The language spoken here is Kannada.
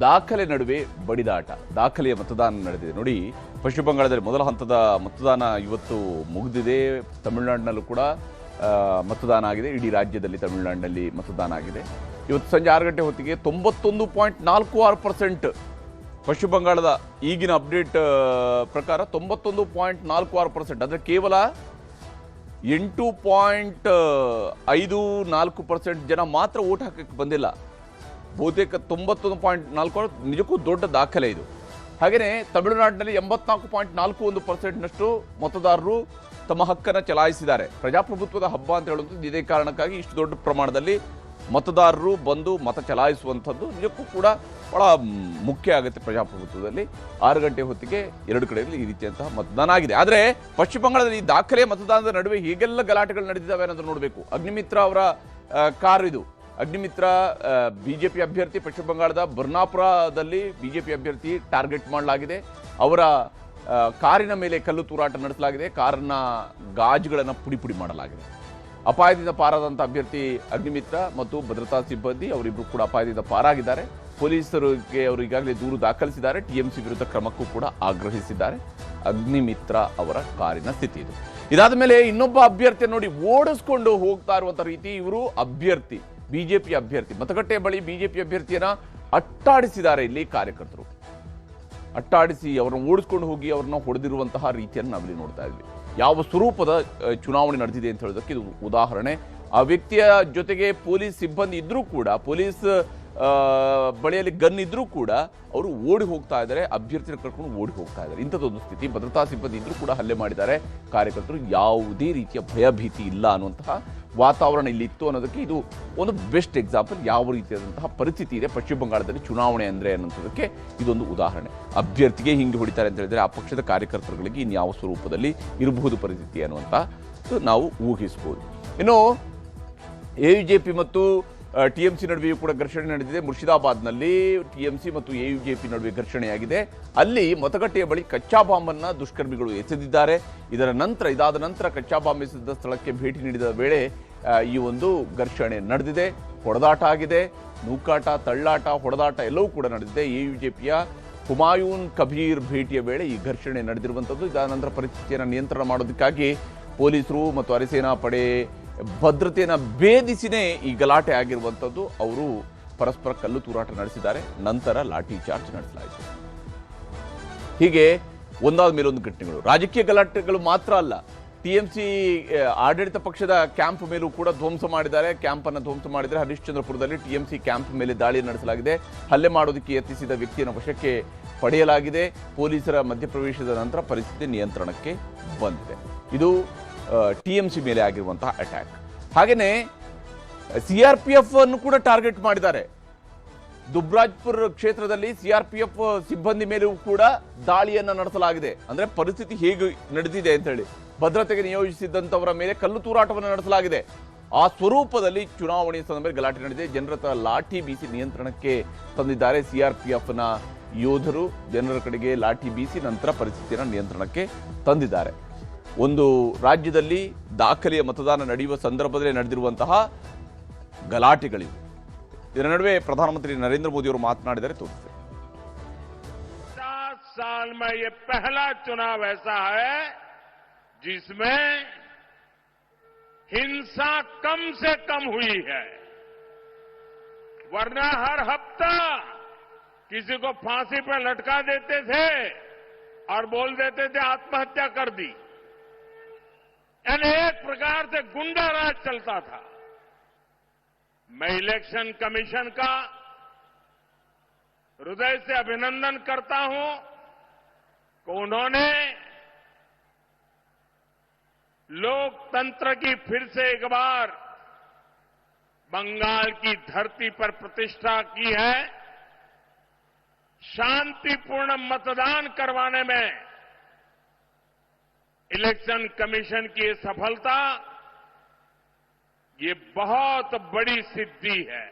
ದಾಖಲೆ ನಡುವೆ ಬಡಿದಾಟ, ದಾಖಲೆಯ ಮತದಾನ ನಡೆದಿದೆ. ನೋಡಿ, ಪಶ್ಚಿಮ ಬಂಗಾಳದಲ್ಲಿ ಮೊದಲ ಹಂತದ ಮತದಾನ ಇವತ್ತು ಮುಗಿದಿದೆ. ತಮಿಳುನಾಡಿನಲ್ಲೂ ಕೂಡ ಮತದಾನ ಆಗಿದೆ. ಇಡೀ ರಾಜ್ಯದಲ್ಲಿ ತಮಿಳುನಾಡಿನಲ್ಲಿ ಮತದಾನ ಆಗಿದೆ. ಇವತ್ತು ಸಂಜೆ 6 ಗಂಟೆ ಹೊತ್ತಿಗೆ 91.46% ಪಶ್ಚಿಮ ಬಂಗಾಳದ ಈಗಿನ ಅಪ್ಡೇಟ್ ಪ್ರಕಾರ 91.46%, ಅಂದರೆ ಕೇವಲ 8.54% ಜನ ಮಾತ್ರ ವೋಟ್ ಹಾಕಕ್ಕೆ ಬಂದಿಲ್ಲ. ಬಹುತೇಕ 91.4 ನಿಜಕ್ಕೂ ದೊಡ್ಡ ದಾಖಲೆ ಇದು. ಹಾಗೆಯೇ ತಮಿಳುನಾಡಿನಲ್ಲಿ 84.41%ನಷ್ಟು ಮತದಾರರು ತಮ್ಮ ಹಕ್ಕನ್ನು ಚಲಾಯಿಸಿದ್ದಾರೆ. ಪ್ರಜಾಪ್ರಭುತ್ವದ ಹಬ್ಬ ಅಂತ ಹೇಳುವಂಥದ್ದು ಇದೇ ಕಾರಣಕ್ಕಾಗಿ ಇಷ್ಟು ದೊಡ್ಡ ಪ್ರಮಾಣದಲ್ಲಿ ಮತದಾರರು ಬಂದು ಮತ ಚಲಾಯಿಸುವಂಥದ್ದು ನಿಜಕ್ಕೂ ಕೂಡ ಬಹಳ ಮುಖ್ಯ ಆಗುತ್ತೆ ಪ್ರಜಾಪ್ರಭುತ್ವದಲ್ಲಿ. 6 ಗಂಟೆ ಹೊತ್ತಿಗೆ 2 ಕಡೆಯಲ್ಲಿ ಈ ರೀತಿಯಂತಹ ಮತದಾನ ಆಗಿದೆ. ಆದರೆ ಪಶ್ಚಿಮ ಬಂಗಾಳದಲ್ಲಿ ಈ ದಾಖಲೆ ಮತದಾನದ ನಡುವೆ ಹೇಗೆಲ್ಲ ಗಲಾಟೆಗಳು ನಡೆದಿದ್ದಾವೆ ಅನ್ನೋದನ್ನು ನೋಡಬೇಕು. ಅಗ್ನಿಮಿತ್ರ ಅವರ ಕಾರ್ ಇದು. ಅಗ್ನಿಮಿತ್ರ ಬಿಜೆಪಿ ಅಭ್ಯರ್ಥಿ, ಪಶ್ಚಿಮ ಬಂಗಾಳದ ಬರ್ನಾಪುರದಲ್ಲಿ ಬಿಜೆಪಿ ಅಭ್ಯರ್ಥಿ ಟಾರ್ಗೆಟ್ ಮಾಡಲಾಗಿದೆ. ಅವರ ಕಾರಿನ ಮೇಲೆ ಕಲ್ಲು ತೂರಾಟ ನಡೆಸಲಾಗಿದೆ. ಕಾರನ್ನ ಗಾಜುಗಳನ್ನು ಪುಡಿ ಮಾಡಲಾಗಿದೆ. ಅಪಾಯದಿಂದ ಪಾರಾದಂಥ ಅಭ್ಯರ್ಥಿ ಅಗ್ನಿಮಿತ್ರ ಮತ್ತು ಭದ್ರತಾ ಸಿಬ್ಬಂದಿ ಅವರಿಬ್ಬರು ಕೂಡ ಅಪಾಯದಿಂದ ಪಾರಾಗಿದ್ದಾರೆ. ಪೊಲೀಸರಿಗೆ ಅವರು ಈಗಾಗಲೇ ದೂರು ದಾಖಲಿಸಿದ್ದಾರೆ. ಟಿಎಂಸಿ ವಿರುದ್ಧ ಕ್ರಮಕ್ಕೂ ಕೂಡ ಆಗ್ರಹಿಸಿದ್ದಾರೆ. ಅಗ್ನಿಮಿತ್ರ ಅವರ ಕಾರಿನ ಸ್ಥಿತಿ ಇದು. ಇದಾದ ಮೇಲೆ ಇನ್ನೊಬ್ಬ ಅಭ್ಯರ್ಥಿ ನೋಡಿ ಓಡಿಸ್ಕೊಂಡು ಹೋಗ್ತಾ ಇರುವಂಥ ರೀತಿ. ಇವರು ಅಭ್ಯರ್ಥಿ, ಬಿಜೆಪಿ ಅಭ್ಯರ್ಥಿ, ಮತಗಟ್ಟೆ ಬಳಿ ಬಿಜೆಪಿ ಅಭ್ಯರ್ಥಿಯನ್ನ ಅಟ್ಟಾಡಿಸಿದ್ದಾರೆ ಇಲ್ಲಿ ಕಾರ್ಯಕರ್ತರು. ಅಟ್ಟಾಡಿಸಿ ಅವರನ್ನು ಓಡಿಸ್ಕೊಂಡು ಹೋಗಿ ಅವರನ್ನ ಹೊಡೆದಿರುವಂತಹ ರೀತಿಯನ್ನು ನಾವಿಲ್ಲಿ ನೋಡ್ತಾ ಇದ್ವಿ. ಯಾವ ಸ್ವರೂಪದ ಚುನಾವಣೆ ನಡೆದಿದೆ ಅಂತ ಹೇಳೋದಕ್ಕೆ ಇದು ಉದಾಹರಣೆ. ಆ ವ್ಯಕ್ತಿಯ ಜೊತೆಗೆ ಪೊಲೀಸ್ ಸಿಬ್ಬಂದಿ ಇದ್ರೂ ಕೂಡ, ಪೊಲೀಸ್ ಬಳಿಯಲ್ಲಿ ಗನ್ ಇದ್ರೂ ಕೂಡ ಅವರು ಓಡಿ ಹೋಗ್ತಾ ಇದ್ದಾರೆ. ಅಭ್ಯರ್ಥಿನ ಕರ್ಕೊಂಡು ಓಡಿ ಹೋಗ್ತಾ ಇದ್ದಾರೆ. ಇಂಥದ್ದೊಂದು ಸ್ಥಿತಿ. ಭದ್ರತಾ ಸಿಬ್ಬಂದಿ ಇದ್ರೂ ಕೂಡ ಹಲ್ಲೆ ಮಾಡಿದ್ದಾರೆ. ಕಾರ್ಯಕರ್ತರು ಯಾವುದೇ ರೀತಿಯ ಭಯಭೀತಿ ಇಲ್ಲ ಅನ್ನುವಂತಹ ವಾತಾವರಣ ಇಲ್ಲಿ ಇತ್ತು ಅನ್ನೋದಕ್ಕೆ ಇದು ಒಂದು ಬೆಸ್ಟ್ ಎಕ್ಸಾಂಪಲ್. ಯಾವ ರೀತಿಯಾದಂತಹ ಪರಿಸ್ಥಿತಿ ಇದೆ ಪಶ್ಚಿಮ ಬಂಗಾಳದಲ್ಲಿ ಚುನಾವಣೆ ಅಂದರೆ ಅನ್ನೋದಕ್ಕೆ ಇದೊಂದು ಉದಾಹರಣೆ. ಅಭ್ಯರ್ಥಿಗೆ ಹಿಂಗೆ ಹೊಡಿತಾರೆ ಅಂತ ಹೇಳಿದ್ರೆ ಆ ಪಕ್ಷದ ಕಾರ್ಯಕರ್ತರುಗಳಿಗೆ ಇನ್ಯಾವ ಸ್ವರೂಪದಲ್ಲಿ ಇರಬಹುದು ಪರಿಸ್ಥಿತಿ ಅನ್ನುವಂಥ ನಾವು ಊಹಿಸಬಹುದು. ಇನ್ನು ಎಯುಜೆಪಿ ಮತ್ತು ಟಿಎಂಸಿ ನಡುವೆಯೂ ಕೂಡ ಘರ್ಷಣೆ ನಡೆದಿದೆ. ಮುರ್ಷಿದಾಬಾದ್ನಲ್ಲಿ ಟಿಎಂಸಿ ಮತ್ತು ಎಯುಜೆಪಿ ನಡುವೆ ಘರ್ಷಣೆಯಾಗಿದೆ. ಅಲ್ಲಿ ಮತಗಟ್ಟೆಯ ಬಳಿ ಕಚ್ಚಾ ಬಾಂಬನ್ನು ದುಷ್ಕರ್ಮಿಗಳು ಎಸೆದಿದ್ದಾರೆ. ಇದಾದ ನಂತರ ಕಚ್ಚಾ ಬಾಂಬ್ ಎಸೆದ ಸ್ಥಳಕ್ಕೆ ಭೇಟಿ ನೀಡಿದ ವೇಳೆ ಈ ಒಂದು ಘರ್ಷಣೆ ನಡೆದಿದೆ. ಹೊಡೆದಾಟ ಆಗಿದೆ. ನೂಕಾಟ, ತಳ್ಳಾಟ, ಹೊಡೆದಾಟ ಎಲ್ಲವೂ ಕೂಡ ನಡೆದಿದೆ. ಎಯುಜೆಪಿಯ ಹುಮಾಯೂನ್ ಕಬೀರ್ ಭೇಟಿಯ ವೇಳೆ ಈ ಘರ್ಷಣೆ ನಡೆದಿರುವಂಥದ್ದು. ಇದಾದ ನಂತರ ಪರಿಸ್ಥಿತಿಯನ್ನು ನಿಯಂತ್ರಣ ಮಾಡೋದಕ್ಕಾಗಿ ಪೊಲೀಸರು ಮತ್ತು ಅರೆಸೇನಾ ಪಡೆ ಭದ್ರತೆಯನ್ನು ಭೇದಿಸಿನೇ ಈ ಗಲಾಟೆ ಆಗಿರುವಂಥದ್ದು. ಅವರು ಪರಸ್ಪರ ಕಲ್ಲು ತೂರಾಟ ನಡೆಸಿದ್ದಾರೆ. ನಂತರ ಲಾಠಿ ಚಾರ್ಜ್ ನಡೆಸಲಾಯಿತು. ಹೀಗೆ ಒಂದಾದ ಮೇಲೊಂದು ಘಟನೆಗಳು. ರಾಜಕೀಯ ಗಲಾಟೆಗಳು ಮಾತ್ರ ಅಲ್ಲ, ಟಿಎಂಸಿ ಆಡಳಿತ ಪಕ್ಷದ ಕ್ಯಾಂಪ್ ಮೇಲೂ ಕೂಡ ಧ್ವಂಸ ಮಾಡಿದ್ದಾರೆ. ಕ್ಯಾಂಪನ್ನು ಧ್ವಂಸ ಮಾಡಿದರೆ ಹರಿಶ್ಚಂದ್ರಪುರದಲ್ಲಿ ಟಿಎಂಸಿ ಕ್ಯಾಂಪ್ ಮೇಲೆ ದಾಳಿ ನಡೆಸಲಾಗಿದೆ. ಹಲ್ಲೆ ಮಾಡೋದಕ್ಕೆ ಯತ್ನಿಸಿದ ವ್ಯಕ್ತಿಯನ್ನು ವಶಕ್ಕೆ ಪಡೆಯಲಾಗಿದೆ. ಪೊಲೀಸರ ಮಧ್ಯಪ್ರವೇಶದ ನಂತರ ಪರಿಸ್ಥಿತಿ ನಿಯಂತ್ರಣಕ್ಕೆ ಬಂದಿದೆ. ಇದು ಟಿಎಂಸಿ ಮೇಲೆ ಆಗಿರುವಂತಹ ಅಟ್ಯಾಕ್. ಹಾಗೆಯೇ ಸಿಆರ್ಪಿಎಫ್ ಅನ್ನು ಕೂಡ ಟಾರ್ಗೆಟ್ ಮಾಡಿದ್ದಾರೆ. ದುಬ್ರಾಜ್ಪುರ್ ಕ್ಷೇತ್ರದಲ್ಲಿ ಸಿಆರ್ಪಿಎಫ್ ಸಿಬ್ಬಂದಿ ಮೇಲೂ ಕೂಡ ದಾಳಿಯನ್ನು ನಡೆಸಲಾಗಿದೆ. ಅಂದ್ರೆ ಪರಿಸ್ಥಿತಿ ಹೇಗೆ ನಡೆದಿದೆ ಅಂತ ಹೇಳಿ ಭದ್ರತೆಗೆ ನಿಯೋಜಿಸಿದಂತವರ ಮೇಲೆ ಕಲ್ಲು ತೂರಾಟವನ್ನು ನಡೆಸಲಾಗಿದೆ. ಆ ಸ್ವರೂಪದಲ್ಲಿ ಚುನಾವಣೆ ಸಂದರ್ಭದಲ್ಲಿ ಗಲಾಟೆ ನಡೆದಿದೆ. ಜನರ ಹತ್ರ ಲಾಠಿ ಬೀಸಿ ನಿಯಂತ್ರಣಕ್ಕೆ ತಂದಿದ್ದಾರೆ ಸಿಆರ್ಪಿಎಫ್ನ ಯೋಧರು. ಜನರ ಕಡೆಗೆ ಲಾಠಿ ಬೀಸಿ ನಂತರ ಪರಿಸ್ಥಿತಿಯನ್ನು ನಿಯಂತ್ರಣಕ್ಕೆ ತಂದಿದ್ದಾರೆ. ಒಂದು ರಾಜ್ಯದಲ್ಲಿ ದಾಖಲೆಯ ಮತದಾನ ನಡೆಯುವ ಸಂದರ್ಭದಲ್ಲಿ ನಡೆದಿರುವಂತಹ ಗಲಾಟೆಗಳಿವೆ. ಇದರ ನಡುವೆ ಪ್ರಧಾನಮಂತ್ರಿ ನರೇಂದ್ರ ಮೋದಿ ಅವರು ಮಾತನಾಡಿದರೆ ತೋರಿಸಿದೆ. 50 साल में ये पहला चुनाव ऐसा है जिसमें हिंसा कम से कम हुई है, वरना हर हफ्ता किसी को फांसी पर लटका देते थे और बोल देते थे आत्महत्या कर दी। अनेक प्रकार से गुंडा राज चलता था। मैं इलेक्शन कमीशन का हृदय से अभिनंदन करता हूं कि उन्होंने लोकतंत्र की फिर से एक बार बंगाल की धरती पर प्रतिष्ठा की है। शांतिपूर्ण मतदान करवाने में इलेक्शन कमीशन की सफलता ये बहुत बड़ी सिद्धि है।